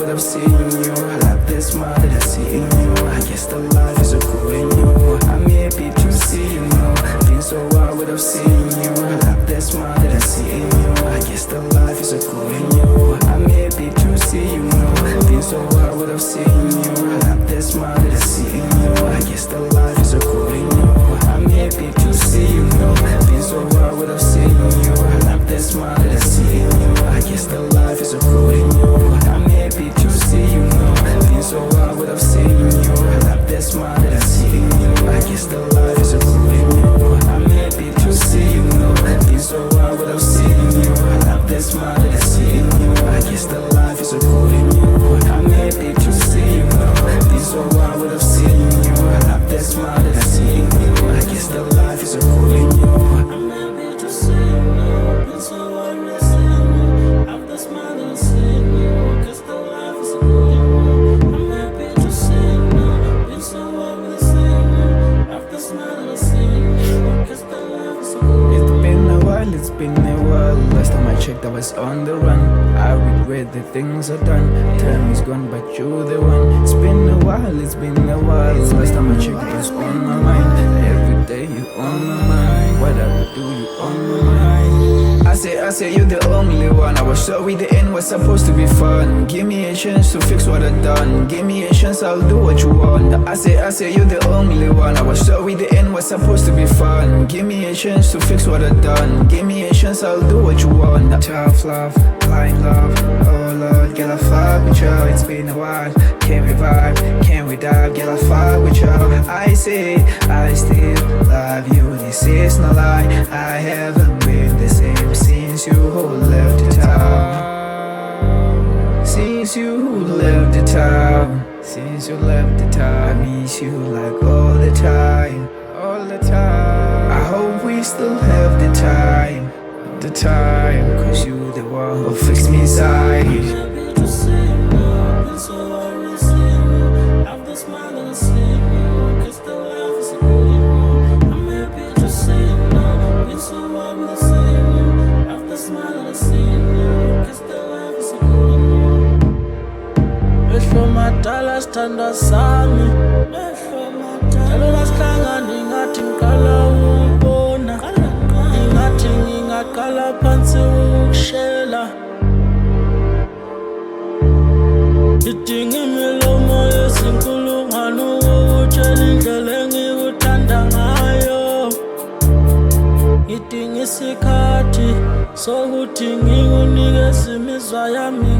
what I've seen in you. I love the smile that I see in you. I guess the life is so cool in you. I'm happy to see you know. Been so wild what I've seen in you. I love the smile that I see in you. I guess the life is so cool in you. I'm happy to see you know. Been so wild what I've seen in you. I love the smile that I see in you. I guess the life is so cool in you. I'm happy to see you know. Been so wild what I've seen in you. I love the smile that I see in you. I guess the life is so cool in you. I'm happy to see you know. Been so wild what I've seen in you. I love the smile that I see in you. I guess the life is so cool in you. I'm happy to see you know. Been so wild what I've seen in you. I love the smile that I see in you. I guess the life is so cool in you. I'm happy to see you know. Been so wild what I've seen in you. I love the smile that I see in you. I guess the life is so cool in you. I'm happy to see you know. Been so wild what I've seen in you. Have the smile that I see in you. Guess the life is so cool in you. I'm happy to see you know. Been so wild what I've seen in you. Have the smile that I see in you. Guess the life is so cool in you. It's been a while. Last time I checked, I was on the run. I regret the things I've done. Time is gone, but you're the one. It's been a while, it's been a while. Last time I checked, it was on my mind. Every day you on my mind. What I would do, you on my mind. I say, you're the only one. I was sorry the end was supposed to be fun. Give me a chance to fix what I've done. Give me a chance, I'll do what you want. I say, you're the only one. I was sorry the end was supposed to be fun. Give me a chance to fix what I've done. Give me a chance, I'll do what you want. Tough love, blind love. Oh Lord, girl, I fuck with you. It's been a while. Can we vibe? Can we dive? Girl, I fuck with you. I say, I still love you. This is no lie. I haven't been the same since you left the town. Since you left the town. Since you left the town. I miss you like all the time. All the time. I hope we still have the time. The time. Cause you the one who fixed me inside. I'm happy to see you know. Been so wild what I've seen in you. Have the smile that I see in you. Guess the life is so cool in you. I'm happy to see you know. Been so wild what I've seen in you. Have the smile that I see in you. Guess the life is so cool in you. Mehlo madala sithanda sami. Mehlo madala lasihlangana ingathi ngiqala ukubona. Ingathi ngingaqala phansi ukushela. Idinga imilomo yezinkulungwane ukutshela indlela engikuthanda ngayo. Idinga isikhathi sokuthi ngikunikeze imizwa yami